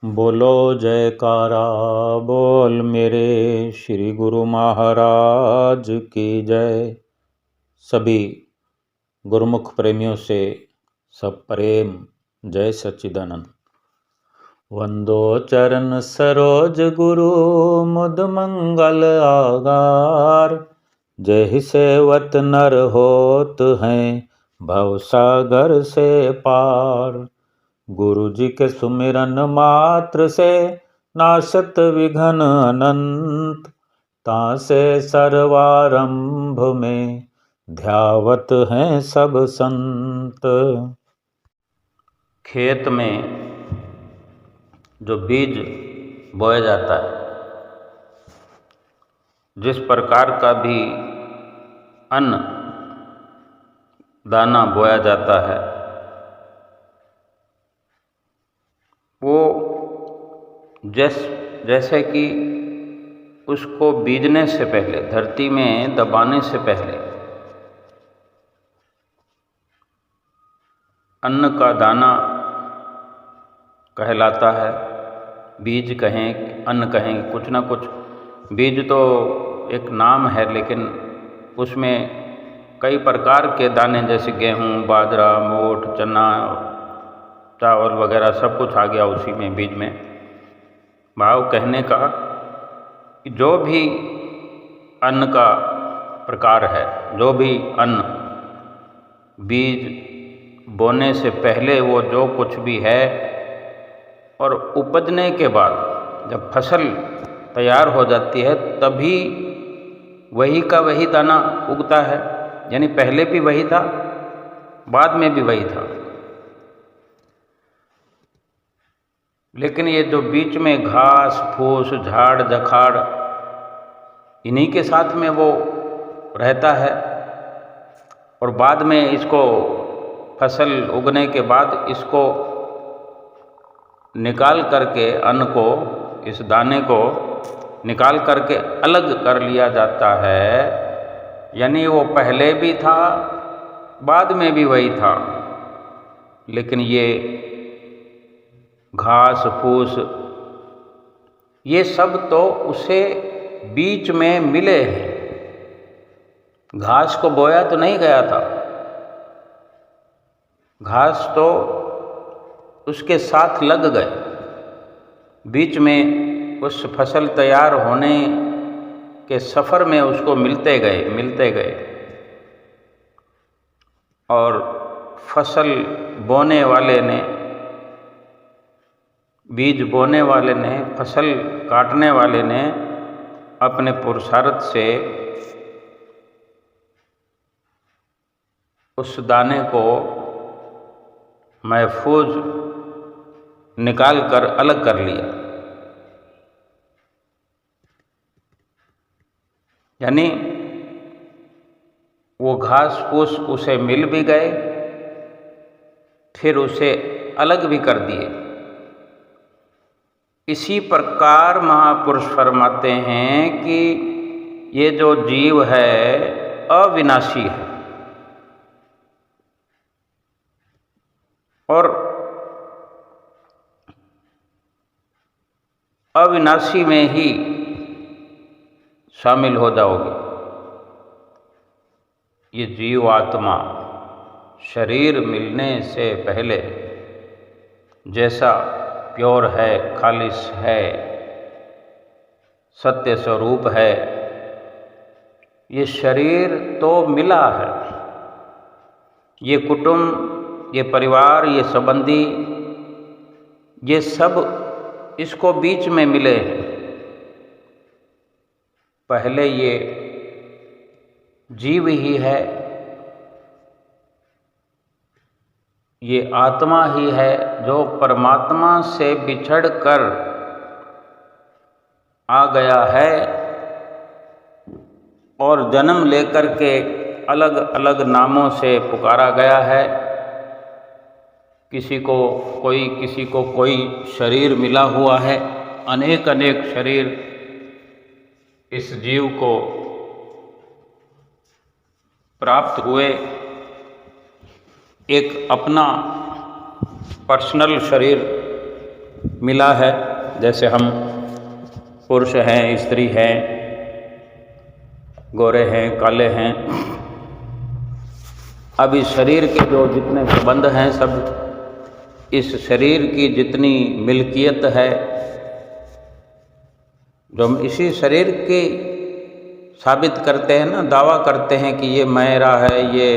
बोलो जयकारा बोल मेरे श्री गुरु महाराज की जय। सभी गुरुमुख प्रेमियों से सब प्रेम, जय सच्चिदानंद। वंदो चरण सरोज गुरु मुद मंगल आगार। जय सेवत नर होत हैं भव सागर से पार। गुरु जी के सुमिरन मात्र से नाशत विघ्न अनंत। तासे सर्वारंभ में ध्यावत हैं सब संत। खेत में जो बीज बोया जाता है, जिस प्रकार का भी अन्न दाना बोया जाता है, वो जैसे कि उसको बीजने से पहले, धरती में दबाने से पहले अन्न का दाना कहलाता है। बीज कहें, अन्न कहें, कुछ ना कुछ। बीज तो एक नाम है, लेकिन उसमें कई प्रकार के दाने जैसे गेहूँ, बाजरा, मोठ, चना, चावल वगैरह सब कुछ आ गया उसी में, बीज में। भाव कहने का कि जो भी अन्न का प्रकार है, जो भी अन्न बीज बोने से पहले वो जो कुछ भी है, और उपजने के बाद जब फसल तैयार हो जाती है तभी वही का वही दाना उगता है। यानी पहले भी वही था, बाद में भी वही था। लेकिन ये जो बीच में घास फूस, झाड़ झखाड़, इन्हीं के साथ में वो रहता है, और बाद में इसको फसल उगने के बाद इसको निकाल करके, अन्न को, इस दाने को निकाल करके अलग कर लिया जाता है। यानी वो पहले भी था, बाद में भी वही था। लेकिन ये घास फूस, ये सब तो उसे बीच में मिले हैं। घास को बोया तो नहीं गया था, घास तो उसके साथ लग गए। बीच में उस फसल तैयार होने के सफ़र में उसको मिलते गए। और फसल बोने वाले ने, बीज बोने वाले ने, फसल काटने वाले ने अपने पुरुषार्थ से उस दाने को महफूज निकाल कर अलग कर लिया। यानी वो घास फूस उसे मिल भी गए, फिर उसे अलग भी कर दिए। इसी प्रकार महापुरुष फरमाते हैं कि ये जो जीव है अविनाशी है, और अविनाशी में ही शामिल हो जाओगे। ये जीव आत्मा शरीर मिलने से पहले जैसा प्योर है, खालिश है, सत्य स्वरूप है, ये शरीर तो मिला है। ये कुटुंब, ये परिवार, ये संबंधी, ये सब इसको बीच में मिले हैं। पहले ये जीव ही है, ये आत्मा ही है जो परमात्मा से बिछड़ कर आ गया है, और जन्म लेकर के अलग अलग नामों से पुकारा गया है। किसी को कोई शरीर मिला हुआ है, अनेक अनेक शरीर इस जीव को प्राप्त हुए। एक अपना पर्सनल शरीर मिला है। जैसे हम पुरुष हैं, स्त्री हैं, गोरे हैं, काले हैं। अब इस शरीर के जो जितने संबंध हैं, सब इस शरीर की जितनी मिल्कियत है, जो हम इसी शरीर की साबित करते हैं ना, दावा करते हैं कि ये मेरा है, ये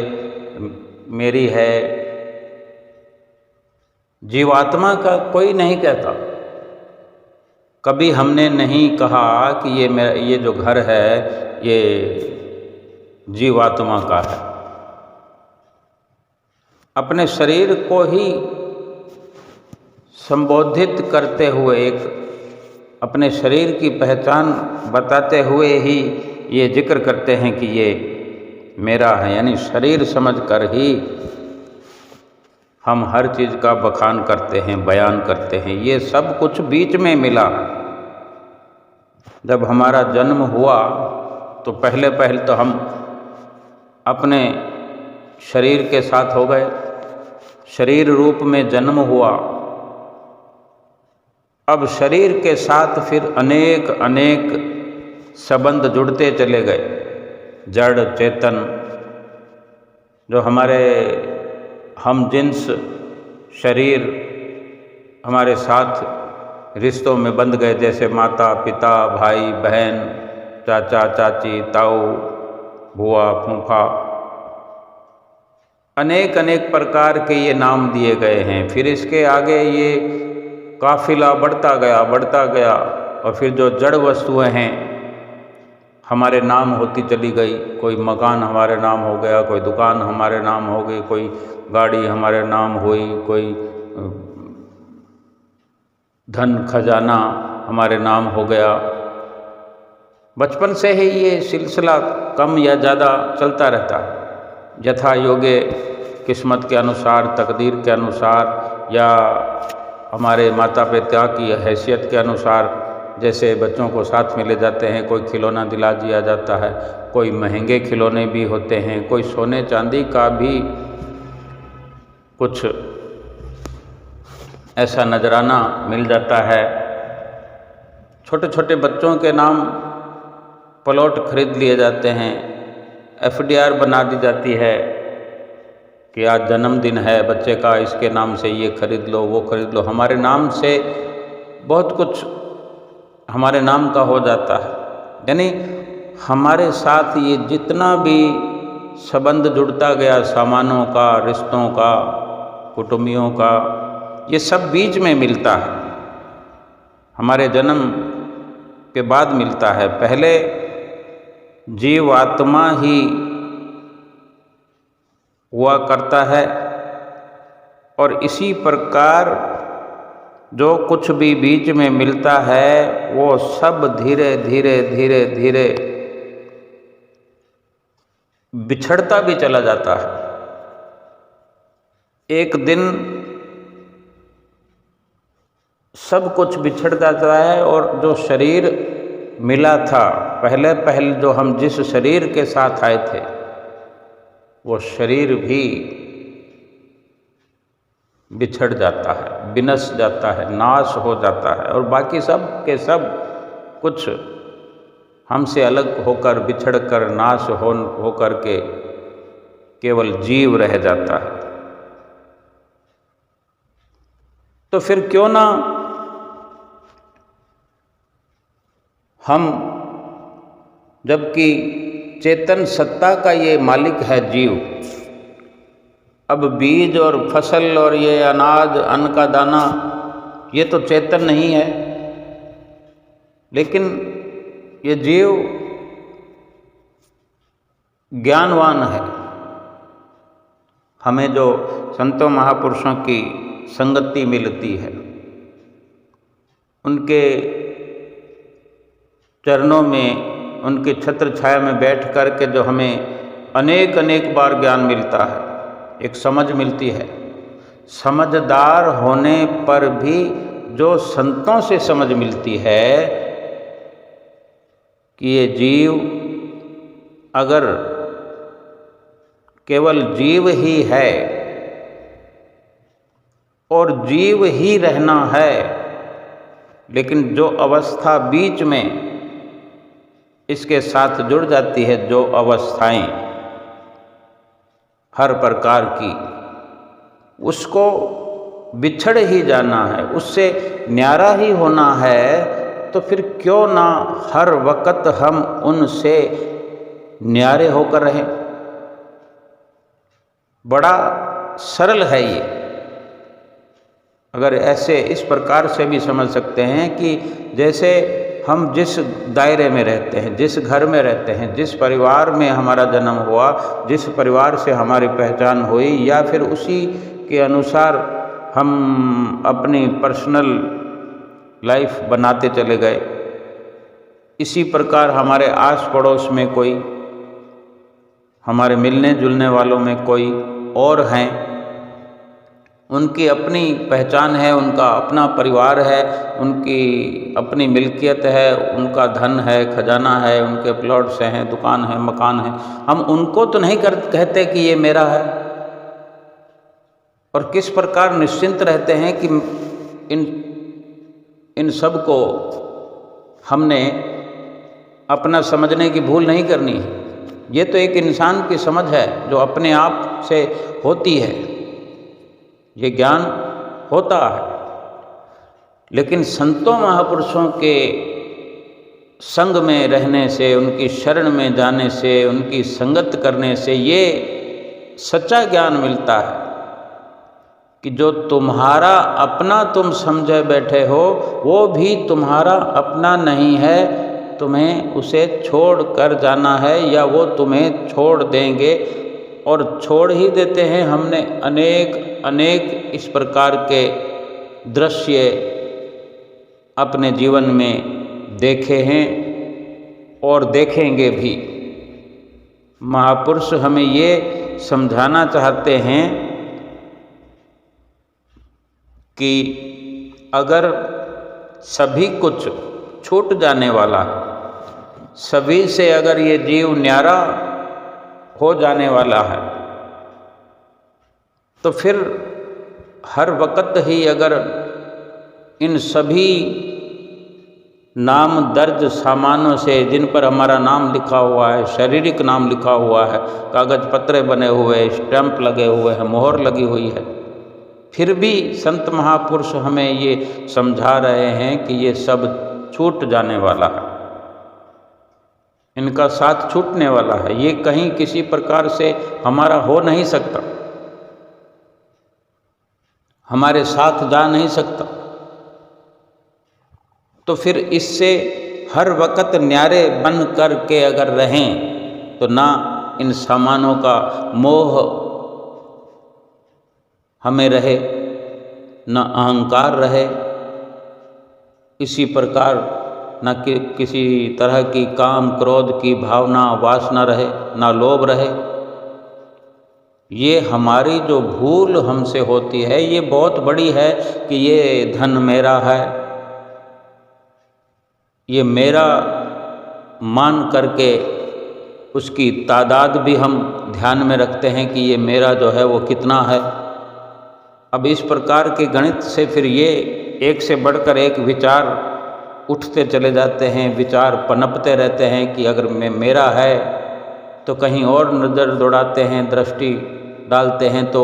मेरी है। जीवात्मा का कोई नहीं कहता। कभी हमने नहीं कहा कि ये मेरा, ये जो घर है ये जीवात्मा का है। अपने शरीर को ही संबोधित करते हुए, एक अपने शरीर की पहचान बताते हुए ही ये जिक्र करते हैं कि ये मेरा है। यानी शरीर समझकर ही हम हर चीज़ का बखान करते हैं, बयान करते हैं। ये सब कुछ बीच में मिला। जब हमारा जन्म हुआ तो पहले तो हम अपने शरीर के साथ हो गए, शरीर रूप में जन्म हुआ। अब शरीर के साथ फिर अनेक अनेक संबंध जुड़ते चले गए। जड़ चेतन जो हमारे हम जिन्स शरीर हमारे साथ रिश्तों में बंध गए, जैसे माता पिता, भाई बहन, चाचा चाची, ताऊ, बुआ, फूफा, अनेक अनेक प्रकार के ये नाम दिए गए हैं। फिर इसके आगे ये काफिला बढ़ता गया और फिर जो जड़ वस्तुएं हैं हमारे नाम होती चली गई। कोई मकान हमारे नाम हो गया, कोई दुकान हमारे नाम हो गई, कोई गाड़ी हमारे नाम हुई, कोई धन खजाना हमारे नाम हो गया। बचपन से ही ये सिलसिला कम या ज़्यादा चलता रहता है। यथा योगे, किस्मत के अनुसार, तकदीर के अनुसार, या हमारे माता पिता की हैसियत के अनुसार। जैसे बच्चों को साथ में ले जाते हैं, कोई खिलौना दिला दिया जाता है, कोई महंगे खिलौने भी होते हैं, कोई सोने चांदी का भी कुछ ऐसा नजराना मिल जाता है। छोटे छोटे बच्चों के नाम प्लॉट खरीद लिए जाते हैं, FDR बना दी जाती है कि आज जन्मदिन है बच्चे का, इसके नाम से ये खरीद लो, वो खरीद लो। हमारे नाम से बहुत कुछ हमारे नाम का हो जाता है। यानी हमारे साथ ये जितना भी संबंध जुड़ता गया, सामानों का, रिश्तों का, कुटुंबियों का, ये सब बीच में मिलता है। हमारे जन्म के बाद मिलता है। पहले जीवात्मा ही हुआ करता है और इसी प्रकार जो कुछ भी बीच में मिलता है वो सब धीरे धीरे धीरे धीरे बिछड़ता भी चला जाता है। एक दिन सब कुछ बिछड़ जाता है और जो शरीर मिला था, पहले जो हम जिस शरीर के साथ आए थे, वो शरीर भी बिछड़ जाता है, विनश जाता है, नाश हो जाता है। और बाकी सब के सब कुछ हमसे अलग होकर, बिछड़ कर, नाश हो कर के केवल जीव रह जाता है। तो फिर क्यों ना हम, जबकि चेतन सत्ता का ये मालिक है जीव, अब बीज और फसल और ये अनाज, अन्न का दाना, ये तो चेतन नहीं है, लेकिन ये जीव ज्ञानवान है। हमें जो संतों महापुरुषों की संगति मिलती है, उनके चरणों में, उनके छत्र छाया में बैठ कर के जो हमें अनेक अनेक बार ज्ञान मिलता है, एक समझ मिलती है। समझदार होने पर भी जो संतों से समझ मिलती है कि ये जीव अगर केवल जीव ही है और जीव ही रहना है, लेकिन जो अवस्था बीच में इसके साथ जुड़ जाती है, जो अवस्थाएं हर प्रकार की, उसको बिछड़ ही जाना है, उससे न्यारा ही होना है, तो फिर क्यों ना हर वक्त हम उनसे न्यारे होकर रहें। बड़ा सरल है ये। अगर ऐसे इस प्रकार से भी समझ सकते हैं कि जैसे हम जिस दायरे में रहते हैं, जिस घर में रहते हैं, जिस परिवार में हमारा जन्म हुआ, जिस परिवार से हमारी पहचान हुई, या फिर उसी के अनुसार हम अपनी पर्सनल लाइफ बनाते चले गए, इसी प्रकार हमारे आस पड़ोस में कोई, हमारे मिलने जुलने वालों में कोई और हैं, उनकी अपनी पहचान है, उनका अपना परिवार है, उनकी अपनी मिल्कियत है, उनका धन है, खजाना है, उनके प्लॉट्स हैं, दुकान है, मकान है। हम उनको तो नहीं कहते कि ये मेरा है, और किस प्रकार निश्चिंत रहते हैं कि इन सब को हमने अपना समझने की भूल नहीं करनी है। ये तो एक इंसान की समझ है जो अपने आप से होती है, ये ज्ञान होता है। लेकिन संतों महापुरुषों के संग में रहने से, उनकी शरण में जाने से, उनकी संगत करने से ये सच्चा ज्ञान मिलता है कि जो तुम्हारा अपना तुम समझे बैठे हो, वो भी तुम्हारा अपना नहीं है, तुम्हें उसे छोड़ कर जाना है, या वो तुम्हें छोड़ देंगे, और छोड़ ही देते हैं। हमने अनेक इस प्रकार के दृश्य अपने जीवन में देखे हैं और देखेंगे भी। महापुरुष हमें ये समझाना चाहते हैं कि अगर सभी कुछ छूट जाने वाला है, सभी से अगर ये जीव न्यारा हो जाने वाला है, तो फिर हर वक्त ही अगर इन सभी नाम दर्ज सामानों से, जिन पर हमारा नाम लिखा हुआ है, शारीरिक नाम लिखा हुआ है, कागज पत्रे बने हुए, स्टैंप लगे हुए हैं, मोहर लगी हुई है, फिर भी संत महापुरुष हमें ये समझा रहे हैं कि ये सब छूट जाने वाला है, इनका साथ छूटने वाला है, ये कहीं किसी प्रकार से हमारा हो नहीं सकता, हमारे साथ जा नहीं सकता। तो फिर इससे हर वक्त न्यारे बन कर के अगर रहें, तो ना इन सामानों का मोह हमें रहे, न अहंकार रहे, इसी प्रकार न किसी तरह की काम क्रोध की भावना वासना रहे, ना लोभ रहे। ये हमारी जो भूल हमसे होती है, ये बहुत बड़ी है कि ये धन मेरा है, ये मेरा मान करके उसकी तादाद भी हम ध्यान में रखते हैं कि ये मेरा जो है वो कितना है। अब इस प्रकार के गणित से फिर ये एक से बढ़कर एक विचार उठते चले जाते हैं, विचार पनपते रहते हैं कि अगर मेरा है तो कहीं और नज़र दौड़ाते हैं, दृष्टि डालते हैं तो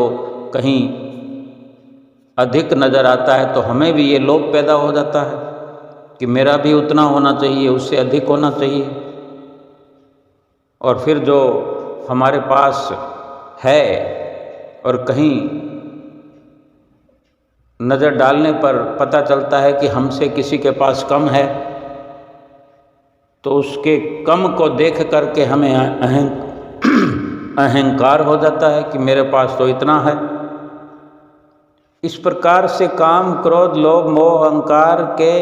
कहीं अधिक नज़र आता है, तो हमें भी ये लोभ पैदा हो जाता है कि मेरा भी उतना होना चाहिए, उससे अधिक होना चाहिए। और फिर जो हमारे पास है और कहीं नज़र डालने पर पता चलता है कि हमसे किसी के पास कम है, तो उसके कम को देख करके हमें अहंकार हो जाता है कि मेरे पास तो इतना है। इस प्रकार से काम क्रोध लोभ मोह अहंकार के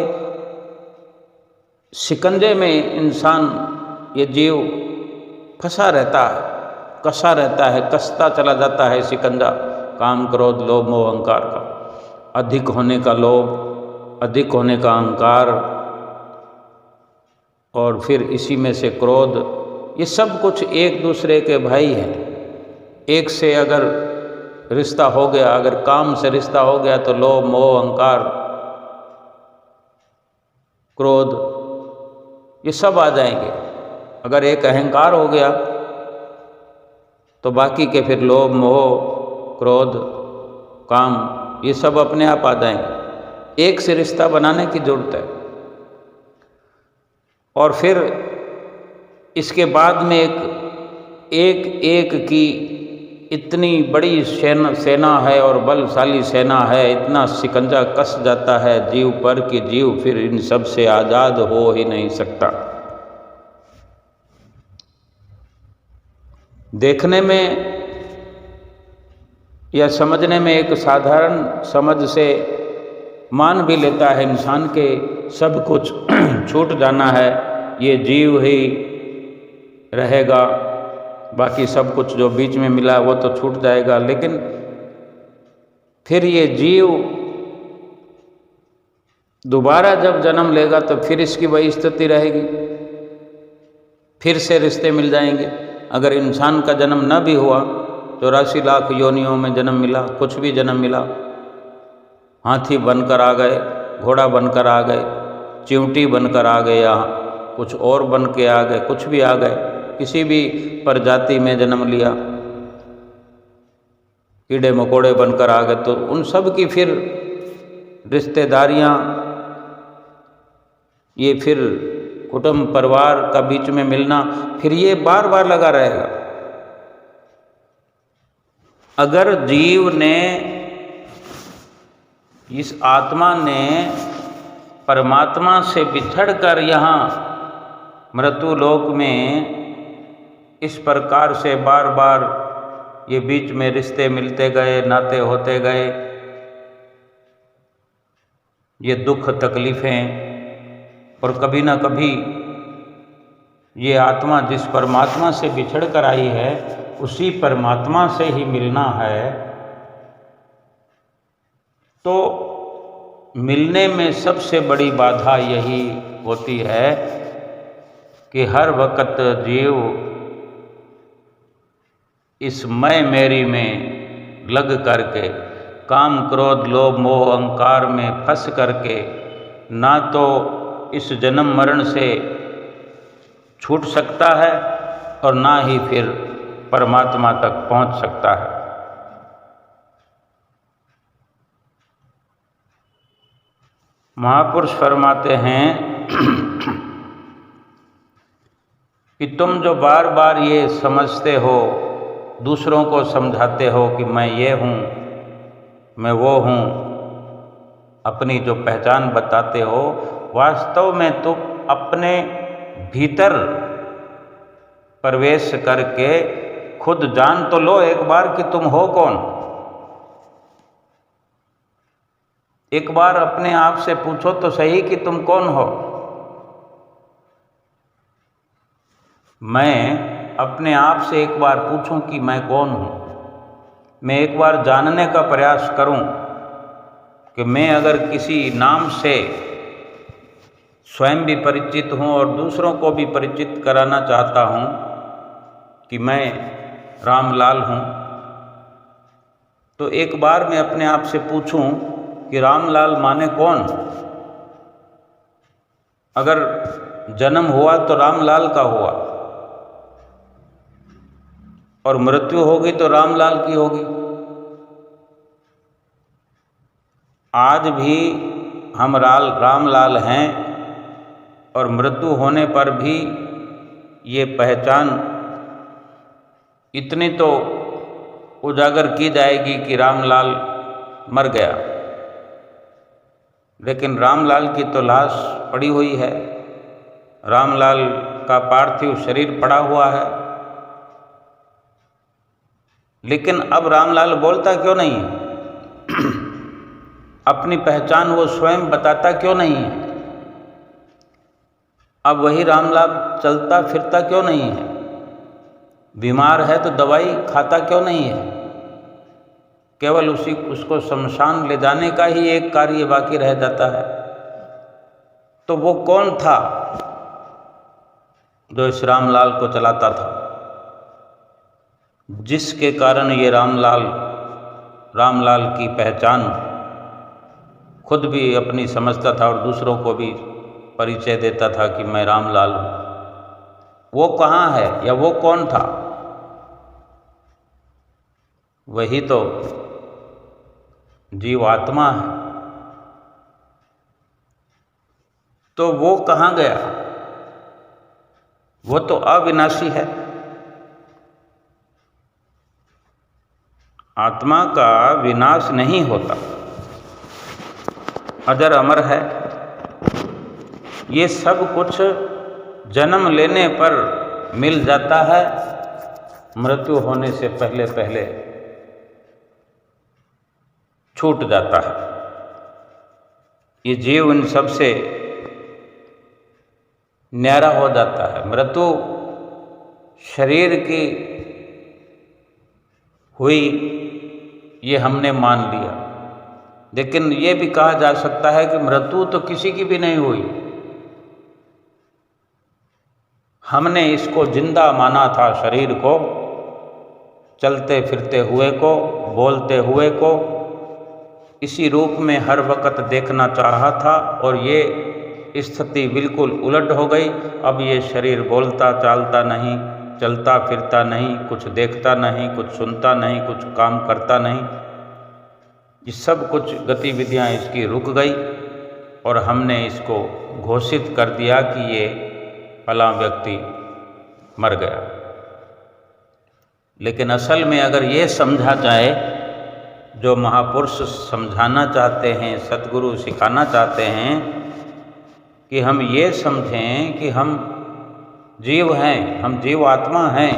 शिकंजे में इंसान, ये जीव फंसा रहता है, कसा रहता है, कसता चला जाता है शिकंजा काम क्रोध लोभ मोह अहंकार का। अधिक होने का लोभ, अधिक होने का अहंकार, और फिर इसी में से क्रोध, ये सब कुछ एक दूसरे के भाई हैं। एक से अगर रिश्ता हो गया, अगर काम से रिश्ता हो गया, तो लोभ मोह अहंकार क्रोध, ये सब आ जाएंगे। अगर एक अहंकार हो गया तो बाकी के फिर लोभ, मोह, क्रोध, काम, ये सब अपने आप आ जाएंगे। एक से रिश्ता बनाने की जरूरत है। और फिर इसके बाद में एक एक की इतनी बड़ी सेना है और बलशाली सेना है, इतना शिकंजा कस जाता है जीव पर कि जीव फिर इन सब से आज़ाद हो ही नहीं सकता। देखने में या समझने में एक साधारण समझ से मान भी लेता है इंसान के सब कुछ छूट जाना है, ये जीव ही रहेगा, बाकी सब कुछ जो बीच में मिला वो तो छूट जाएगा। लेकिन फिर ये जीव दोबारा जब जन्म लेगा तो फिर इसकी वही स्थिति रहेगी, फिर से रिश्ते मिल जाएंगे। अगर इंसान का जन्म न भी हुआ, 84 लाख योनियों में जन्म मिला, कुछ भी जन्म मिला, हाथी बनकर आ गए, घोड़ा बनकर आ गए, चिंटी बनकर आ गए, या कुछ और बन के आ गए, कुछ भी आ गए, किसी भी प्रजाति में जन्म लिया, कीड़े मकोड़े बनकर आ गए, तो उन सब की फिर रिश्तेदारियाँ, ये फिर कुटुंब परिवार का बीच में मिलना, फिर ये बार बार लगा रहेगा। अगर जीव ने, इस आत्मा ने परमात्मा से बिछड़कर यहाँ मृत्यु लोक में इस प्रकार से बार बार ये बीच में रिश्ते मिलते गए, नाते होते गए, ये दुख तकलीफ़ें, और कभी ना कभी ये आत्मा जिस परमात्मा से बिछड़ कर आई है उसी परमात्मा से ही मिलना है। तो मिलने में सबसे बड़ी बाधा यही होती है कि हर वक्त जीव इस मैं मेरी में लग करके, काम क्रोध लोभ मोह अहंकार में फंस करके ना तो इस जन्म मरण से छूट सकता है और ना ही फिर परमात्मा तक पहुंच सकता है। महापुरुष फरमाते हैं कि तुम जो बार बार ये समझते हो, दूसरों को समझाते हो कि मैं ये हूँ, मैं वो हूँ, अपनी जो पहचान बताते हो, वास्तव में तुम अपने भीतर प्रवेश करके खुद जान तो लो एक बार कि तुम हो कौन। एक बार अपने आप से पूछो तो सही कि तुम कौन हो। मैं अपने आप से एक बार पूछूं कि मैं कौन हूँ। मैं एक बार जानने का प्रयास करूं कि मैं अगर किसी नाम से स्वयं भी परिचित हूँ और दूसरों को भी परिचित कराना चाहता हूँ कि मैं रामलाल हूँ, तो एक बार मैं अपने आप से पूछूं कि रामलाल माने कौन। अगर जन्म हुआ तो रामलाल का हुआ और मृत्यु होगी तो रामलाल की होगी। आज भी हम रामलाल हैं और मृत्यु होने पर भी ये पहचान इतनी तो उजागर की जाएगी कि रामलाल मर गया, लेकिन रामलाल की तो लाश पड़ी हुई है, रामलाल का पार्थिव शरीर पड़ा हुआ है। लेकिन अब रामलाल बोलता क्यों नहीं है? अपनी पहचान वो स्वयं बताता क्यों नहीं है? अब वही रामलाल चलता फिरता क्यों नहीं है? बीमार है तो दवाई खाता क्यों नहीं है? केवल उसको शमशान ले जाने का ही एक कार्य बाकी रह जाता है। तो वो कौन था जो इस रामलाल को चलाता था, जिसके कारण ये रामलाल की पहचान खुद भी अपनी समझता था और दूसरों को भी परिचय देता था कि मैं रामलाल हूँ, वो कहाँ है या वो कौन था? वही तो जीवात्मा है। तो वो कहाँ गया? वो तो अविनाशी है। आत्मा का विनाश नहीं होता, अजर अमर है। ये सब कुछ जन्म लेने पर मिल जाता है, मृत्यु होने से पहले पहले छूट जाता है। ये जीव इन सब से न्यारा हो जाता है। मृत्यु शरीर की हुई ये हमने मान लिया, लेकिन ये भी कहा जा सकता है कि मृत्यु तो किसी की भी नहीं हुई। हमने इसको जिंदा माना था, शरीर को, चलते फिरते हुए को, बोलते हुए को, इसी रूप में हर वक्त देखना चाहा था, और ये स्थिति बिल्कुल उलट हो गई। अब ये शरीर बोलता चालता नहीं, चलता फिरता नहीं, कुछ देखता नहीं, कुछ सुनता नहीं, कुछ काम करता नहीं। ये सब कुछ गतिविधियां इसकी रुक गई और हमने इसको घोषित कर दिया कि ये फलां व्यक्ति मर गया। लेकिन असल में अगर ये समझा जाए, जो महापुरुष समझाना चाहते हैं, सतगुरु सिखाना चाहते हैं, कि हम ये समझें कि हम जीव हैं, हम जीव आत्मा हैं।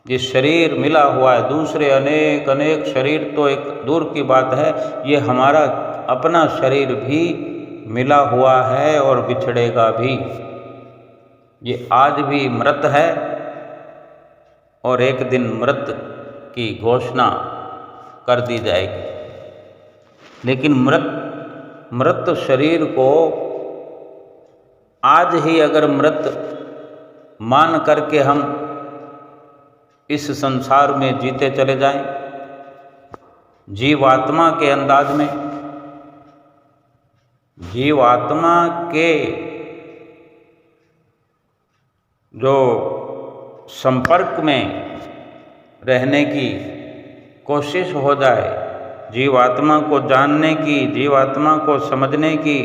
ये शरीर मिला हुआ है, दूसरे अनेक अनेक शरीर तो एक दूर की बात है, ये हमारा अपना शरीर भी मिला हुआ है और बिछड़ेगा भी। ये आज भी मृत है और एक दिन मृत की घोषणा कर दी जाएगी। लेकिन मृत शरीर को आज ही अगर मृत मान करके हम इस संसार में जीते चले जाएं, जीवात्मा के अंदाज में, जीवात्मा के जो संपर्क में रहने की कोशिश हो जाए, जीवात्मा को जानने की, जीवात्मा को समझने की,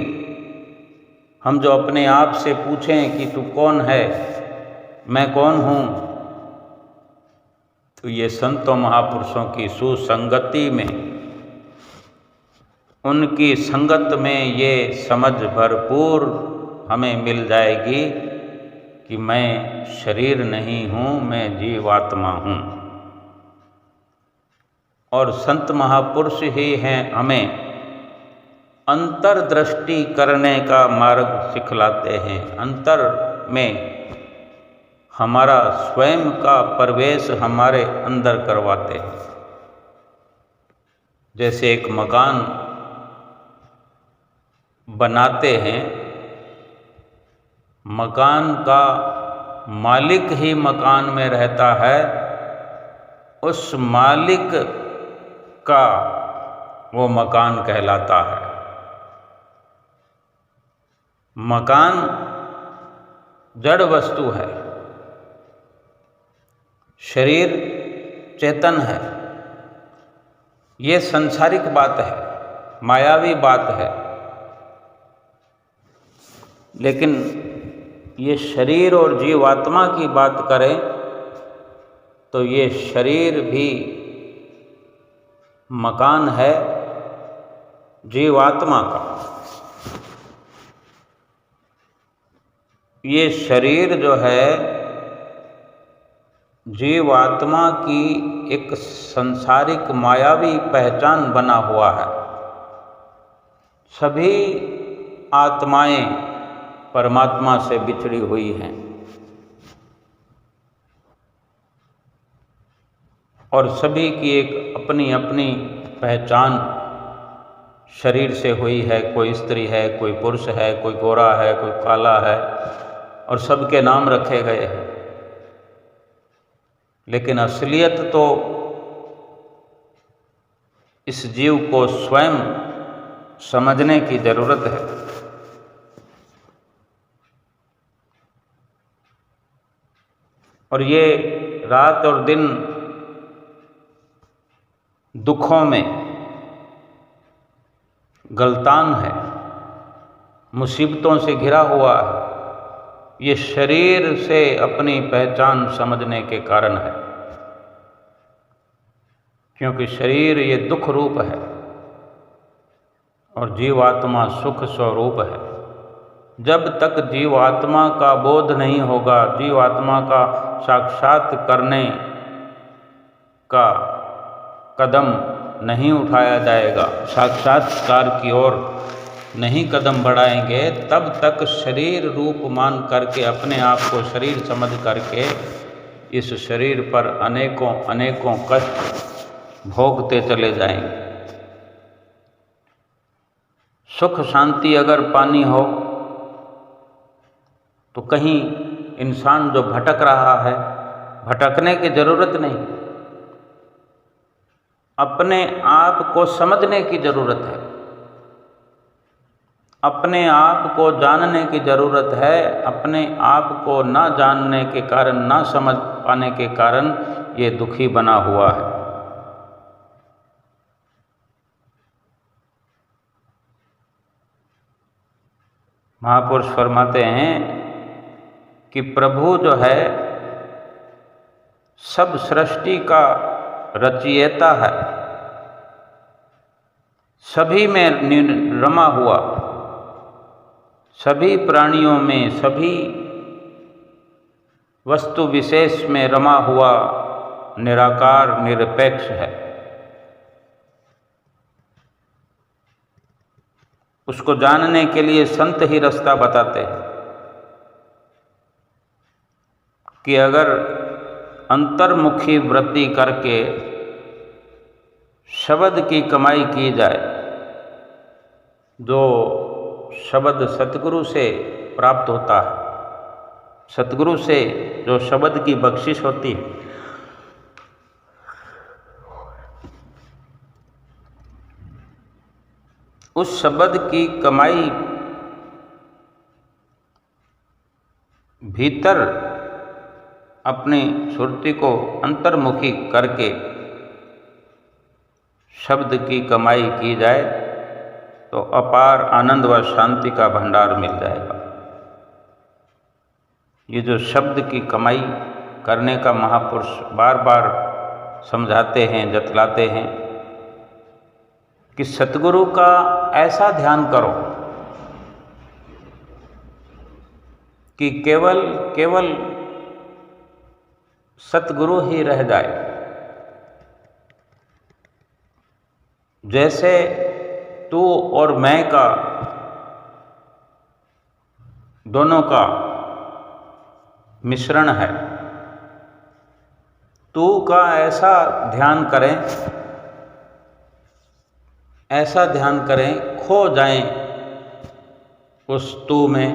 हम जो अपने आप से पूछें कि तू कौन है, मैं कौन हूँ, तो ये संतों महापुरुषों की सुसंगति में, उनकी संगत में ये समझ भरपूर हमें मिल जाएगी कि मैं शरीर नहीं हूँ, मैं जीवात्मा हूँ। और संत महापुरुष ही हैं हमें अंतर्दृष्टि करने का मार्ग सिखलाते हैं। अंतर में हमारा स्वयं का प्रवेश हमारे अंदर करवाते हैं। जैसे एक मकान बनाते हैं, मकान का मालिक ही मकान में रहता है, उस मालिक का वो मकान कहलाता है। मकान जड़ वस्तु है, शरीर चेतन है। ये सांसारिक बात है, मायावी बात है। लेकिन ये शरीर और जीवात्मा की बात करें तो ये शरीर भी मकान है जीवात्मा का। ये शरीर जो है जीवात्मा की एक संसारिक मायावी पहचान बना हुआ है। सभी आत्माएं परमात्मा से बिछड़ी हुई हैं और सभी की एक अपनी अपनी पहचान शरीर से हुई है। कोई स्त्री है, कोई पुरुष है, कोई गोरा है, कोई काला है, और सबके नाम रखे गए हैं। लेकिन असलियत तो इस जीव को स्वयं समझने की जरूरत है। और ये रात और दिन दुखों में गलतान है, मुसीबतों से घिरा हुआ है, ये शरीर से अपनी पहचान समझने के कारण है, क्योंकि शरीर ये दुख रूप है और जीवात्मा सुख स्वरूप है। जब तक जीवात्मा का बोध नहीं होगा, जीवात्मा का साक्षात करने का कदम नहीं उठाया जाएगा, साक्षात्कार की ओर नहीं कदम बढ़ाएंगे, तब तक शरीर रूप मान करके अपने आप को शरीर समझ करके इस शरीर पर अनेकों अनेकों कष्ट भोगते चले जाएंगे। सुख शांति अगर पानी हो तो कहीं इंसान जो भटक रहा है, भटकने की जरूरत नहीं, अपने आप को समझने की जरूरत है, अपने आप को जानने की जरूरत है। अपने आप को ना जानने के कारण, ना समझ पाने के कारण ये दुखी बना हुआ है। महापुरुष फरमाते हैं कि प्रभु जो है सब सृष्टि का रचयिता है, सभी में रमा हुआ, सभी प्राणियों में, सभी वस्तु विशेष में रमा हुआ निराकार निरपेक्ष है। उसको जानने के लिए संत ही रास्ता बताते हैं कि अगर अंतर्मुखी वृत्ति करके शब्द की कमाई की जाए, जो शब्द सतगुरु से प्राप्त होता है, सतगुरु से जो शब्द की बख्शिश होती है, उस शब्द की कमाई भीतर अपनी सुरती को अंतर्मुखी करके शब्द की कमाई की जाए तो अपार आनंद व शांति का भंडार मिल जाएगा। ये जो शब्द की कमाई करने का महापुरुष बार बार समझाते हैं, जतलाते हैं कि सतगुरु का ऐसा ध्यान करो कि केवल केवल सतगुरु ही रह जाए। जैसे तू और मैं का दोनों का मिश्रण है, तू का ऐसा ध्यान करें, ऐसा ध्यान करें, खो जाएं उस तू में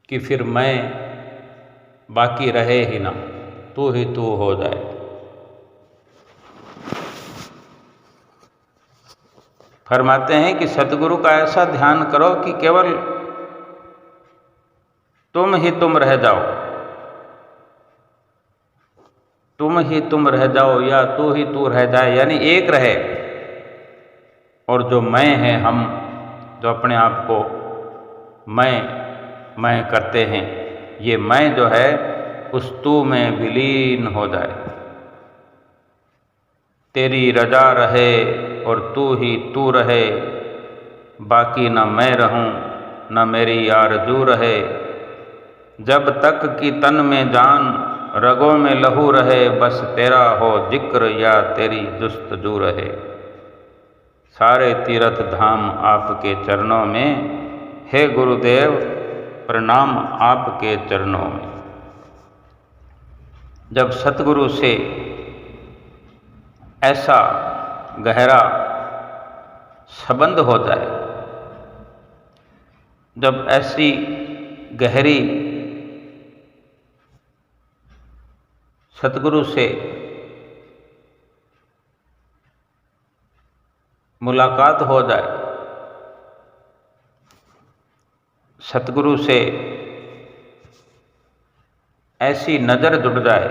कि फिर मैं बाकी रहे ही ना, तू ही तू हो जाए। फरमाते हैं कि सतगुरु का ऐसा ध्यान करो कि केवल तुम ही तुम रह जाओ, तुम ही तुम रह जाओ या तू ही तू रह जाए, यानी एक रहे। और जो मैं है, हम जो अपने आप को मैं करते हैं, ये मैं जो है उस तू में विलीन हो जाए। तेरी रजा रहे और तू ही तू रहे, बाकी न मैं रहूं न मेरी आरज़ू रहे। जब तक कि तन में जान रगों में लहू रहे, बस तेरा हो जिक्र या तेरी जुस्तजू रहे। सारे तीर्थ धाम आपके चरणों में, हे गुरुदेव प्रणाम आपके चरणों में। जब सतगुरु से ऐसा गहरा संबंध हो जाए, जब ऐसी गहरी सतगुरु से मुलाकात हो जाए, सतगुरु से ऐसी नज़र जुड़ जाए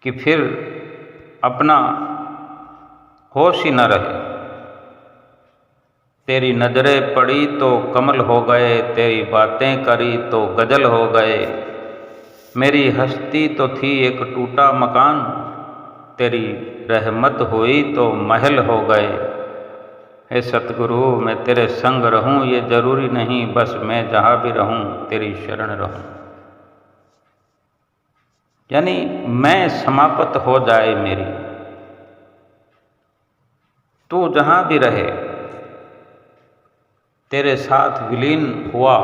कि फिर अपना होश ही न रहे। तेरी नज़रें पड़ी तो कमल हो गए, तेरी बातें करी तो गज़ल हो गए। मेरी हस्ती तो थी एक टूटा मकान, तेरी रहमत हुई तो महल हो गए। हे सतगुरु मैं तेरे संग रहूं, ये ज़रूरी नहीं, बस मैं जहाँ भी रहूं तेरी शरण रहूं। यानी मैं समाप्त हो जाए मेरी, तू जहाँ भी रहे, तेरे साथ विलीन हुआ,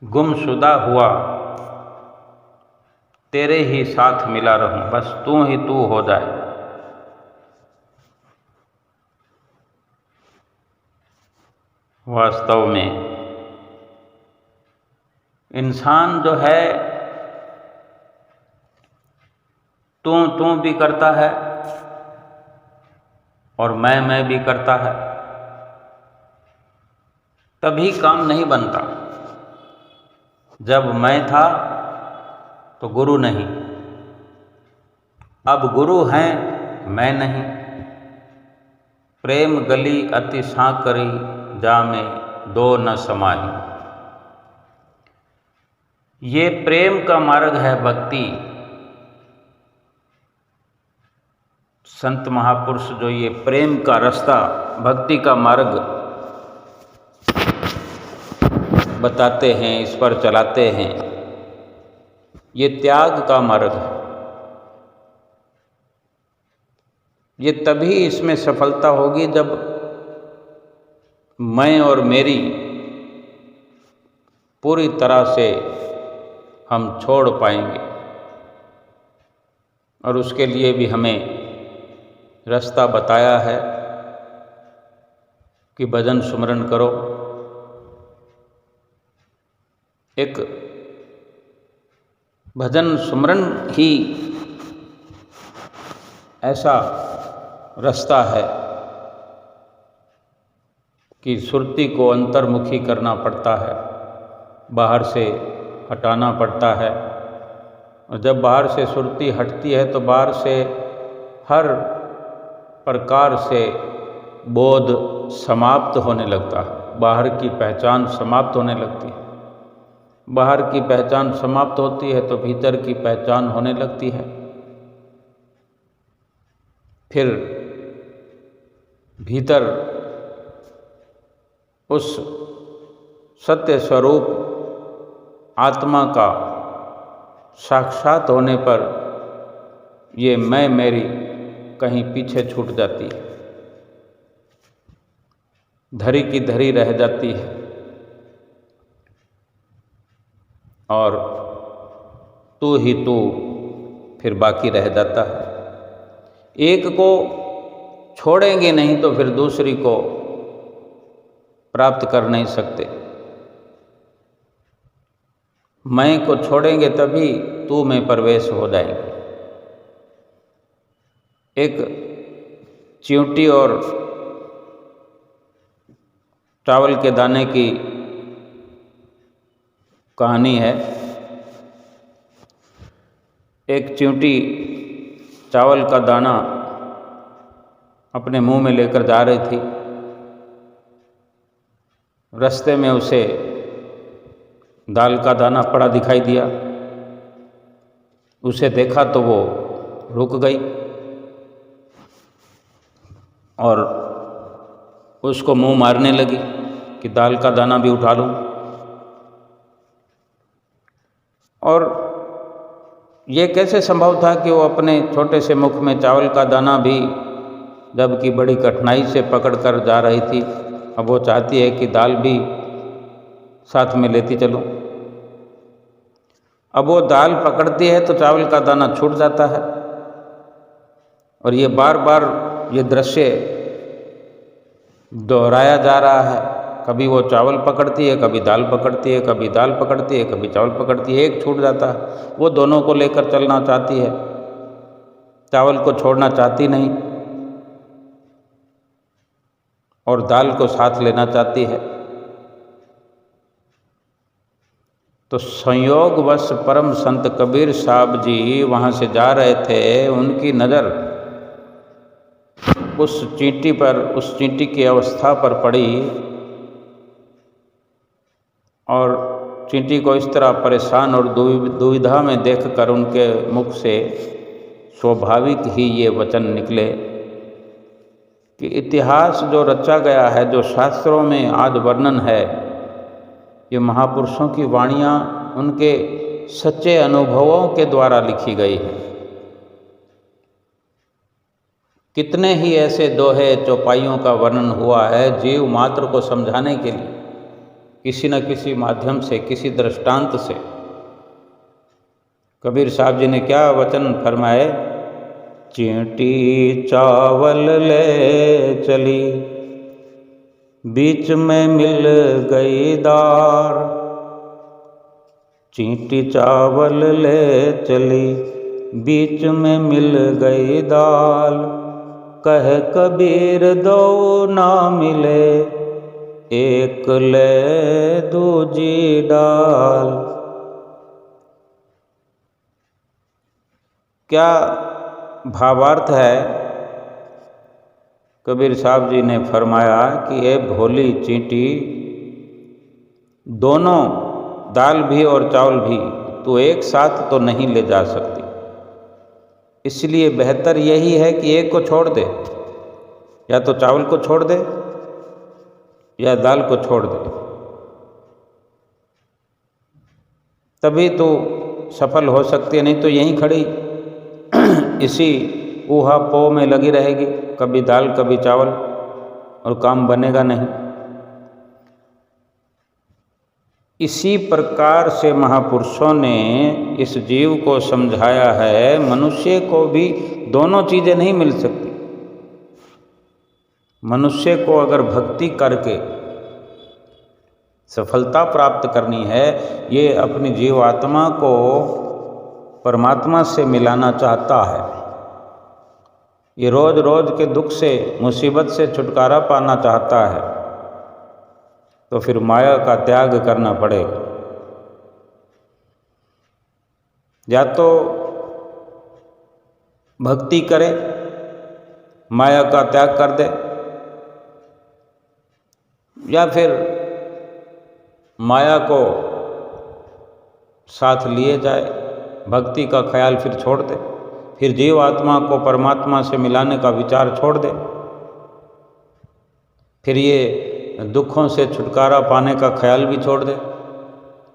गुमशुदा हुआ, तेरे ही साथ मिला रहूं, बस तू ही तू हो जाए। वास्तव में इंसान जो है तू भी करता है और मैं भी करता है, तभी काम नहीं बनता। जब मैं था तो गुरु नहीं, अब गुरु हैं मैं नहीं। प्रेम गली अति सांकरी, जामे दो न समाही। ये प्रेम का मार्ग है भक्ति। संत महापुरुष जो ये प्रेम का रास्ता, भक्ति का मार्ग बताते हैं, इस पर चलाते हैं, ये त्याग का मार्ग है। ये तभी इसमें सफलता होगी जब मैं और मेरी पूरी तरह से हम छोड़ पाएंगे। और उसके लिए भी हमें रास्ता बताया है कि भजन सुमरन करो। एक भजन सुमरन ही ऐसा रास्ता है कि सुरती को अंतर्मुखी करना पड़ता है, बाहर से हटाना पड़ता है। और जब बाहर से सुरती हटती है तो बाहर से हर प्रकार से बोध समाप्त होने लगता है, बाहर की पहचान समाप्त होने लगती है। बाहर की पहचान समाप्त होती है तो भीतर की पहचान होने लगती है। फिर भीतर उस सत्य स्वरूप आत्मा का साक्षात होने पर ये मैं मेरी कहीं पीछे छूट जाती है, धरी की धरी रह जाती है और तू ही तू फिर बाकी रह जाता है। एक को छोड़ेंगे नहीं तो फिर दूसरी को प्राप्त कर नहीं सकते। मैं को छोड़ेंगे तभी तू में प्रवेश हो जाएंगे। एक चींटी और चावल के दाने की कहानी है। एक चींटी चावल का दाना अपने मुंह में लेकर जा रही थी। रास्ते में उसे दाल का दाना पड़ा दिखाई दिया। उसे देखा तो वो रुक गई और उसको मुंह मारने लगी कि दाल का दाना भी उठा लूं। और ये कैसे संभव था कि वो अपने छोटे से मुख में चावल का दाना भी, जबकि बड़ी कठिनाई से पकड़ कर जा रही थी, अब वो चाहती है कि दाल भी साथ में लेती चलूं। अब वो दाल पकड़ती है तो चावल का दाना छूट जाता है। और ये बार बार ये दृश्य दोहराया जा रहा है। कभी वो चावल पकड़ती है, कभी दाल पकड़ती है, कभी दाल पकड़ती है, कभी चावल पकड़ती है, एक छूट जाता है। वो दोनों को लेकर चलना चाहती है, चावल को छोड़ना चाहती नहीं और दाल को साथ लेना चाहती है। तो संयोगवश परम संत कबीर साहब जी वहाँ से जा रहे थे। उनकी नज़र उस चींटी पर, उस चींटी की अवस्था पर पड़ी और चींटी को इस तरह परेशान और दुविधा में देखकर उनके मुख से स्वाभाविक ही ये वचन निकले कि इतिहास जो रचा गया है, जो शास्त्रों में आज वर्णन है, ये महापुरुषों की वाणियाँ उनके सच्चे अनुभवों के द्वारा लिखी गई है। कितने ही ऐसे दोहे चौपाइयों का वर्णन हुआ है जीव मात्र को समझाने के लिए, किसी न किसी माध्यम से, किसी दृष्टांत से। कबीर साहब जी ने क्या वचन फरमाए? चींटी चावल ले चली, बीच में मिल गई दार। चींटी चावल ले चली, बीच में मिल गई दाल। कह कबीर दो ना मिले, एक ले दूजी डाल। क्या भावार्थ है? कबीर साहब जी ने फरमाया कि ये भोली चींटी, दोनों दाल भी और चावल भी तो एक साथ तो नहीं ले जा सकती, इसलिए बेहतर यही है कि एक को छोड़ दे, या तो चावल को छोड़ दे या दाल को छोड़ दे, तभी तो सफल हो सकती है। नहीं तो यहीं खड़ी इसी ऊहा पो में लगी रहेगी, कभी दाल कभी चावल, और काम बनेगा नहीं। इसी प्रकार से महापुरुषों ने इस जीव को समझाया है, मनुष्य को भी दोनों चीज़ें नहीं मिल सकती। मनुष्य को अगर भक्ति करके सफलता प्राप्त करनी है, ये अपनी जीवात्मा को परमात्मा से मिलाना चाहता है, ये रोज रोज के दुख से, मुसीबत से छुटकारा पाना चाहता है, तो फिर माया का त्याग करना पड़ेगा। या तो भक्ति करे, माया का त्याग कर दे, या फिर माया को साथ लिए जाए, भक्ति का ख्याल फिर छोड़ दे, फिर जीव आत्मा को परमात्मा से मिलाने का विचार छोड़ दे, फिर ये दुखों से छुटकारा पाने का ख्याल भी छोड़ दे,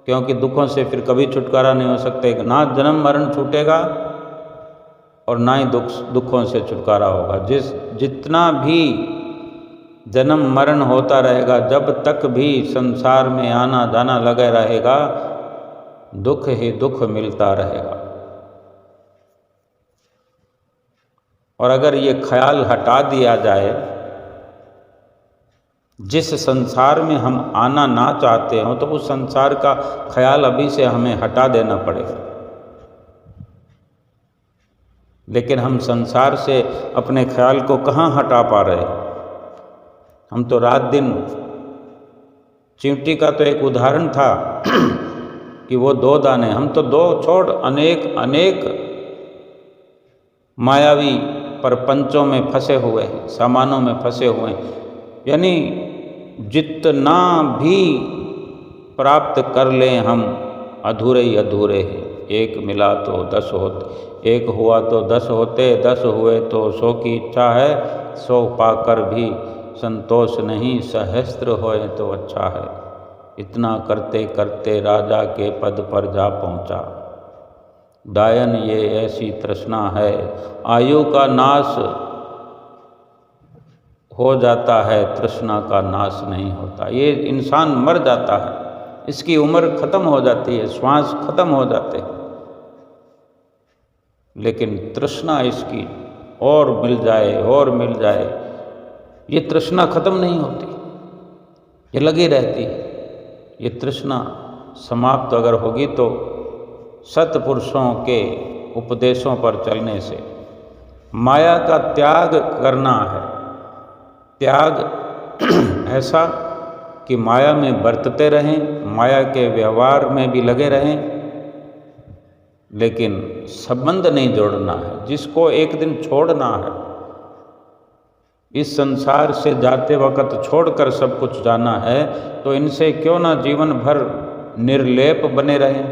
क्योंकि दुखों से फिर कभी छुटकारा नहीं हो सकता। ना जन्म मरण छूटेगा और ना ही दुखों से छुटकारा होगा। जितना भी जन्म मरण होता रहेगा, जब तक भी संसार में आना जाना लगा रहेगा, दुख ही दुख मिलता रहेगा। और अगर ये ख्याल हटा दिया जाए, जिस संसार में हम आना ना चाहते हो, तो उस संसार का ख्याल अभी से हमें हटा देना पड़ेगा। लेकिन हम संसार से अपने ख्याल को कहाँ हटा पा रहे हैं? हम तो रात दिन, चींटी का तो एक उदाहरण था कि वो 2 दाने, हम तो 2 छोड़ अनेक मायावी प्रपंचों में फंसे हुए हैं, सामानों में फंसे हुए हैं। यानी जितना भी प्राप्त कर लें हम, अधूरे ही अधूरे हैं। 1 मिला तो 10 होते, 1 हुआ तो 10 होते, 10 हुए तो 100 की इच्छा है, 100 पाकर भी संतोष नहीं, सहस्त्र होए तो अच्छा है। इतना करते करते राजा के पद पर जा पहुँचा। डायन ये ऐसी तृष्णा है, आयु का नाश हो जाता है, तृष्णा का नाश नहीं होता। ये इंसान मर जाता है, इसकी उम्र खत्म हो जाती है, श्वास खत्म हो जाते हैं, लेकिन तृष्णा इसकी और मिल जाए और मिल जाए, ये तृष्णा खत्म नहीं होती, ये लगी रहती है। ये तृष्णा समाप्त अगर होगी तो सत्पुरुषों के उपदेशों पर चलने से माया का त्याग करना है। त्याग ऐसा कि माया में बरतते रहें, माया के व्यवहार में भी लगे रहें, लेकिन संबंध नहीं जोड़ना है। जिसको एक दिन छोड़ना है, इस संसार से जाते वक्त छोड़कर सब कुछ जाना है, तो इनसे क्यों ना जीवन भर निर्लेप बने रहें।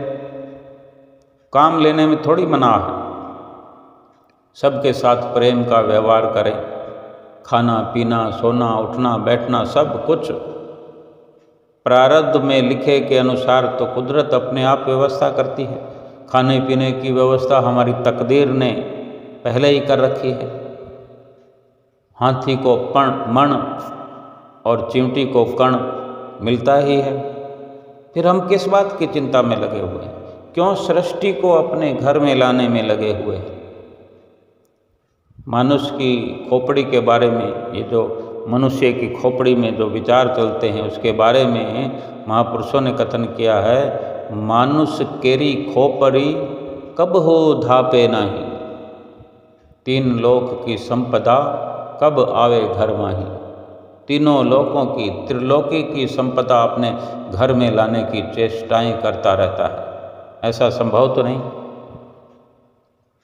काम लेने में थोड़ी मना है, सबके साथ प्रेम का व्यवहार करें। खाना पीना, सोना उठना बैठना सब कुछ प्रारब्ध में लिखे के अनुसार तो कुदरत अपने आप व्यवस्था करती है। खाने पीने की व्यवस्था हमारी तकदीर ने पहले ही कर रखी है। हाथी को मण और चींटी को कण मिलता ही है, फिर हम किस बात की चिंता में लगे हुए हैं? क्यों सृष्टि को अपने घर में लाने में लगे हुए हैं? मनुष्य की खोपड़ी के बारे में, ये जो मनुष्य की खोपड़ी में जो विचार चलते हैं, उसके बारे में महापुरुषों ने कथन किया है, मानुष केरी खोपड़ी कब हो धापे नहीं, तीन लोक की संपदा कब आवे घर माही। तीनों लोकों की, त्रिलोकी की संपदा अपने घर में लाने की चेष्टाएं करता रहता है। ऐसा संभव तो नहीं।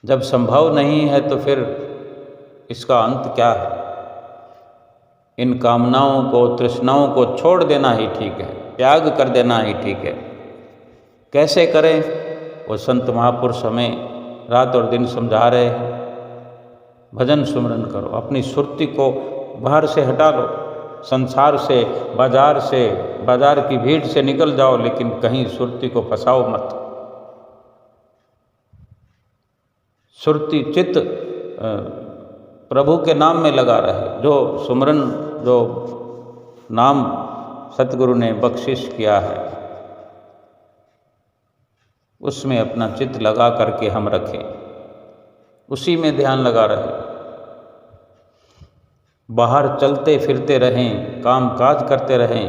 जब संभव नहीं है तो फिर इसका अंत क्या है? इन कामनाओं को, तृष्णाओं को छोड़ देना ही ठीक है, त्याग कर देना ही ठीक है। कैसे करें? वो संत महापुरुष हमें रात और दिन समझा रहे हैं। भजन सुमरन करो, अपनी सुरती को बाहर से हटा लो, संसार से, बाजार की भीड़ से निकल जाओ, लेकिन कहीं सुरती को फंसाओ मत। सुरती चित्त प्रभु के नाम में लगा रहे। जो सुमरन, जो नाम सतगुरु ने बख्शिश किया है, उसमें अपना चित्त लगा करके हम रखें, उसी में ध्यान लगा रहे। बाहर चलते फिरते रहें, काम काज करते रहें,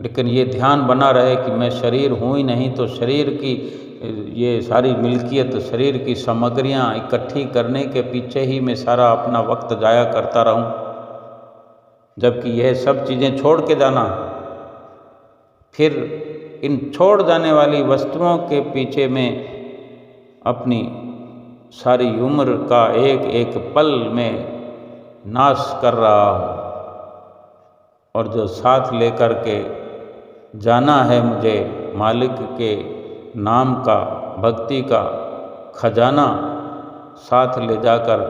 लेकिन ये ध्यान बना रहे कि मैं शरीर हूँ ही नहीं, तो शरीर की ये सारी मिल्कियत, शरीर की सामग्रियाँ इकट्ठी करने के पीछे ही मैं सारा अपना वक्त जाया करता रहूं, जबकि यह सब चीज़ें छोड़ के जाना है। फिर इन छोड़ जाने वाली वस्तुओं के पीछे में अपनी सारी उम्र का एक एक पल में नाश कर रहा हूँ, और जो साथ लेकर के जाना है मुझे, मालिक के नाम का, भक्ति का खजाना साथ ले जाकर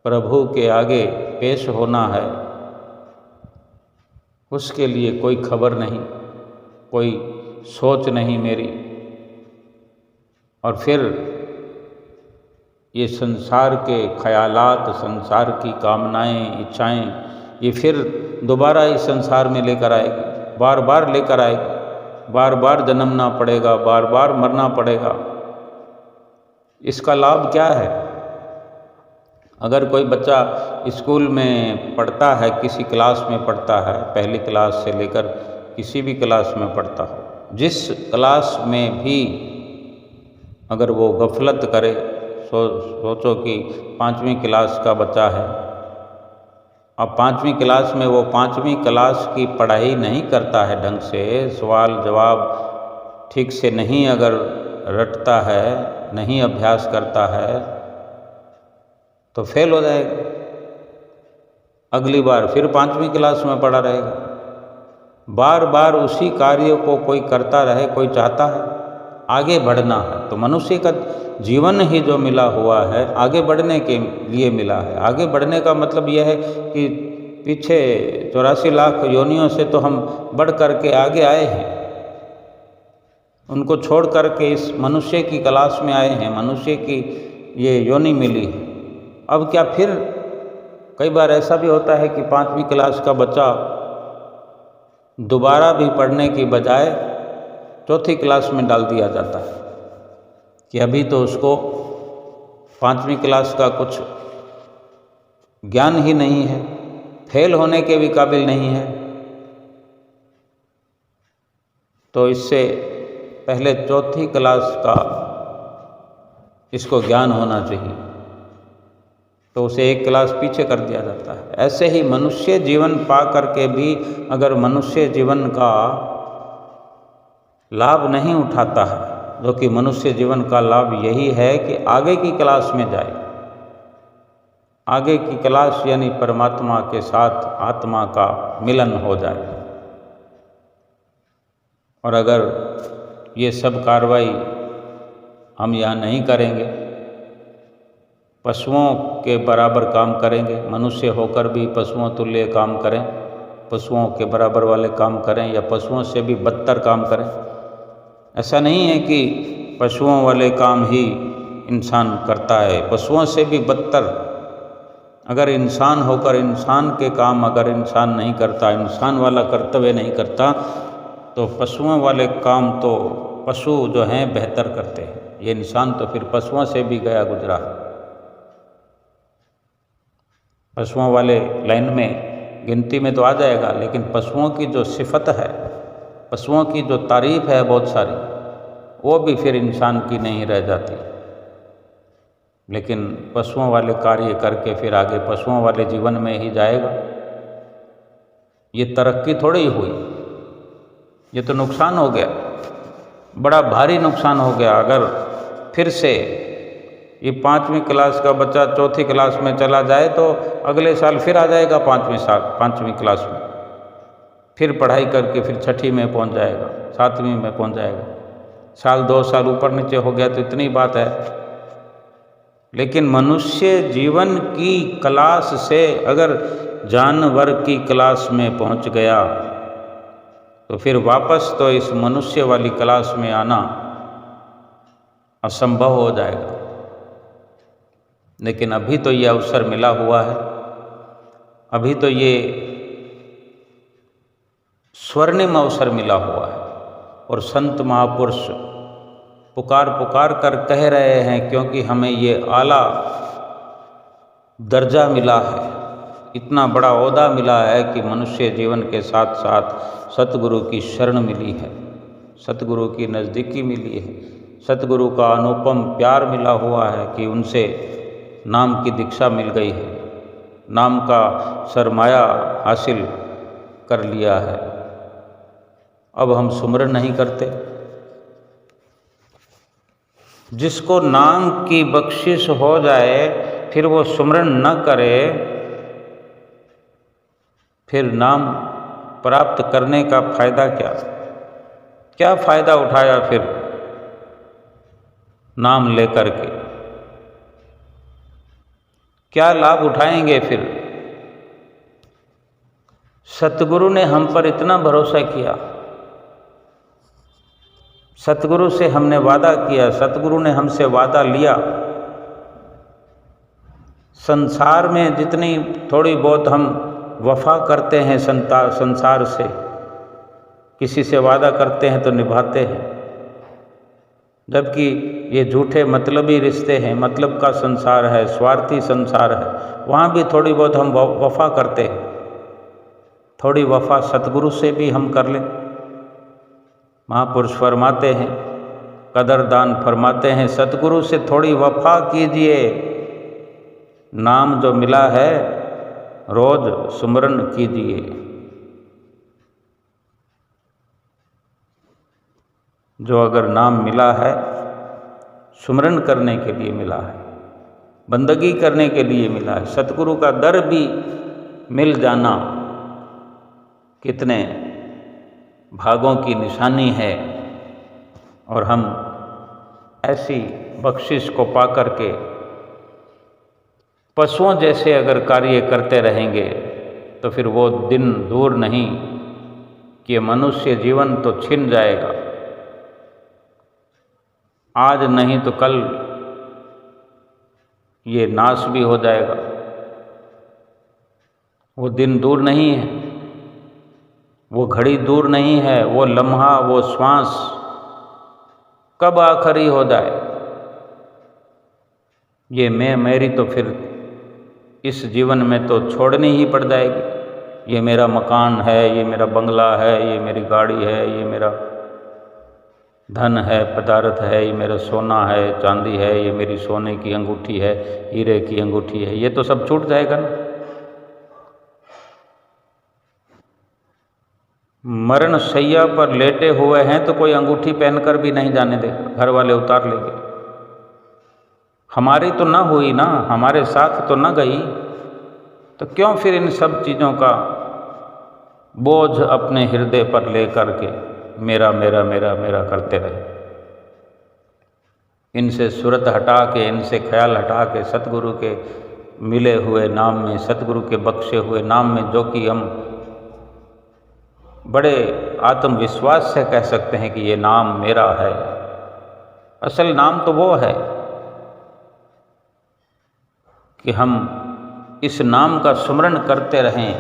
प्रभु के आगे पेश होना है, उसके लिए कोई खबर नहीं, कोई सोच नहीं मेरी। और फिर ये संसार के ख्यालात, संसार की कामनाएं, इच्छाएं, ये फिर दोबारा इस संसार में लेकर आएगी, बार बार लेकर आएगी, बार बार जन्मना पड़ेगा, बार बार मरना पड़ेगा। इसका लाभ क्या है? अगर कोई बच्चा स्कूल में पढ़ता है, किसी क्लास में पढ़ता है, पहली क्लास से लेकर किसी भी क्लास में पढ़ता हो, जिस क्लास में भी अगर वो गफलत करे, सोचो कि 5वीं क्लास का बच्चा है, अब 5वीं क्लास में वो 5वीं क्लास की पढ़ाई नहीं करता है ढंग से, सवाल जवाब ठीक से नहीं अगर रटता है, नहीं अभ्यास करता है, तो फेल हो जाएगा। अगली बार फिर 5वीं क्लास में पढ़ा रहेगा। बार बार उसी कार्य को कोई करता रहे, कोई चाहता है आगे बढ़ना है, तो मनुष्य का जीवन ही जो मिला हुआ है आगे बढ़ने के लिए मिला है। आगे बढ़ने का मतलब यह है कि पीछे 84 लाख योनियों से तो हम बढ़ करके आगे आए हैं, उनको छोड़ करके इस मनुष्य की क्लास में आए हैं, मनुष्य की ये योनि मिली है। अब क्या फिर कई बार ऐसा भी होता है कि 5वीं क्लास का बच्चा दोबारा भी पढ़ने की बजाय 4थी क्लास में डाल दिया जाता है कि अभी तो उसको 5वीं क्लास का कुछ ज्ञान ही नहीं है, फेल होने के भी काबिल नहीं है। तो इससे पहले 4थी क्लास का इसको ज्ञान होना चाहिए। तो उसे एक क्लास पीछे कर दिया जाता है। ऐसे ही मनुष्य जीवन पा करके भी अगर मनुष्य जीवन का लाभ नहीं उठाता है, जो कि मनुष्य जीवन का लाभ यही है कि आगे की क्लास में जाए, आगे की क्लास यानी परमात्मा के साथ आत्मा का मिलन हो जाए। और अगर ये सब कार्रवाई हम यहाँ नहीं करेंगे, पशुओं के बराबर काम करेंगे, मनुष्य होकर भी पशुओं तुल्य काम करें, पशुओं के बराबर वाले काम करें या पशुओं से भी बदतर काम करें। ऐसा नहीं है कि पशुओं वाले काम ही इंसान करता है, पशुओं से भी बदतर अगर इंसान होकर इंसान के काम अगर इंसान नहीं करता, इंसान वाला कर्तव्य नहीं करता, तो पशुओं वाले काम तो पशु जो हैं बेहतर करते हैं। ये इंसान तो फिर पशुओं से भी गया गुजरा। पशुओं वाले लाइन में गिनती में तो आ जाएगा, लेकिन पशुओं की जो सिफत है, पशुओं की जो तारीफ है बहुत सारी, वो भी फिर इंसान की नहीं रह जाती। लेकिन पशुओं वाले कार्य करके फिर आगे पशुओं वाले जीवन में ही जाएगा। ये तरक्की थोड़ी हुई, ये तो नुकसान हो गया, बड़ा भारी नुकसान हो गया। अगर फिर से ये 5वीं क्लास का बच्चा 4थी क्लास में चला जाए तो अगले साल फिर आ जाएगा 5वीं क्लास में, फिर पढ़ाई करके फिर 6ठी में पहुंच जाएगा, 7वीं में पहुंच जाएगा। साल 2 साल ऊपर नीचे हो गया तो इतनी बात है। लेकिन मनुष्य जीवन की क्लास से अगर जानवर की क्लास में पहुंच गया तो फिर वापस तो इस मनुष्य वाली क्लास में आना असंभव हो जाएगा। लेकिन अभी तो ये अवसर मिला हुआ है, अभी तो ये स्वर्णिम अवसर मिला हुआ है। और संत महापुरुष पुकार पुकार कर कह रहे हैं, क्योंकि हमें ये आला दर्जा मिला है, इतना बड़ा ओहदा मिला है कि मनुष्य जीवन के साथ साथ सतगुरु की शरण मिली है, सतगुरु की नज़दीकी मिली है, सतगुरु का अनुपम प्यार मिला हुआ है कि उनसे नाम की दीक्षा मिल गई है, नाम का सरमाया हासिल कर लिया है। अब हम सुमरन नहीं करते। जिसको नाम की बख्शिश हो जाए फिर वो सुमरन न करे, फिर नाम प्राप्त करने का फायदा क्या? क्या फायदा उठाया फिर नाम लेकर के? क्या लाभ उठाएंगे फिर? सतगुरु ने हम पर इतना भरोसा किया, सतगुरु से हमने वादा किया, सतगुरु ने हमसे वादा लिया। संसार में जितनी थोड़ी बहुत हम वफा करते हैं संसार से, किसी से वादा करते हैं तो निभाते हैं, जबकि ये झूठे मतलबी रिश्ते हैं, मतलब का संसार है, स्वार्थी संसार है, वहाँ भी थोड़ी बहुत हम वफा करते हैं। थोड़ी वफा सतगुरु से भी हम कर लें। महापुरुष फरमाते हैं, कदरदान फरमाते हैं, सतगुरु से थोड़ी वफा कीजिए। नाम जो मिला है रोज सुमरन कीजिए। जो अगर नाम मिला है सुमरन करने के लिए मिला है, बंदगी करने के लिए मिला है, सतगुरु का दर भी मिल जाना कितने भागों की निशानी है। और हम ऐसी बख्शिश को पा करके पशुओं जैसे अगर कार्य करते रहेंगे तो फिर वो दिन दूर नहीं कि मनुष्य जीवन तो छिन जाएगा। आज नहीं तो कल ये नाश भी हो जाएगा। वो दिन दूर नहीं है, वो घड़ी दूर नहीं है, वो लम्हा, वो श्वास कब आखिरी हो जाए। ये मैं मेरी तो फिर इस जीवन में तो छोड़नी ही पड़ जाएगी। ये मेरा मकान है, ये मेरा बंगला है, ये मेरी गाड़ी है, ये मेरा धन है, पदार्थ है, ये मेरा सोना है, चांदी है, ये मेरी सोने की अंगूठी है, हीरे की अंगूठी है, ये तो सब छूट जाएगा ना। मरण शैया पर लेटे हुए हैं तो कोई अंगूठी पहनकर भी नहीं जाने देगा, घर वाले उतार लेंगे। हमारी तो ना हुई ना, हमारे साथ तो ना गई, तो क्यों फिर इन सब चीज़ों का बोझ अपने हृदय पर लेकर के मेरा मेरा मेरा मेरा करते रहे। इनसे सूरत हटा के, इनसे ख्याल हटा के सतगुरु के मिले हुए नाम में, सतगुरु के बख्शे हुए नाम में, जो कि हम बड़े आत्मविश्वास से कह सकते हैं कि ये नाम मेरा है। असल नाम तो वो है कि हम इस नाम का सुमरण करते रहें,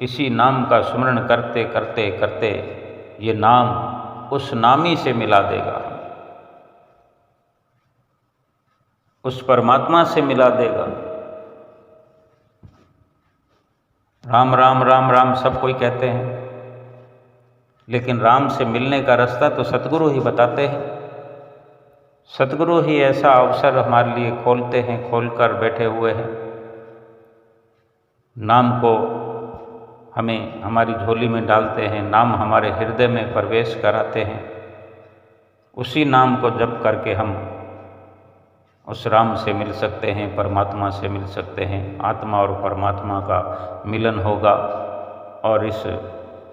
इसी नाम का सुमरण करते करते करते ये नाम उस नामी से मिला देगा, उस परमात्मा से मिला देगा। राम राम राम राम सब कोई कहते हैं, लेकिन राम से मिलने का रास्ता तो सतगुरु ही बताते हैं। सतगुरु ही ऐसा अवसर हमारे लिए खोलते हैं, खोलकर बैठे हुए हैं। नाम को हमें हमारी झोली में डालते हैं, नाम हमारे हृदय में प्रवेश कराते हैं। उसी नाम को जप करके हम उस राम से मिल सकते हैं, परमात्मा से मिल सकते हैं। आत्मा और परमात्मा का मिलन होगा और इस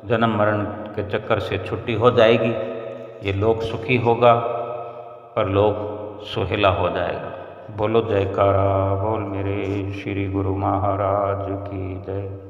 जन्म मरण के चक्कर से छुट्टी हो जाएगी। ये लोक सुखी होगा और लोक सुहेला हो जाएगा। बोलो जयकारा, बोल मेरे श्री गुरु महाराज की जय।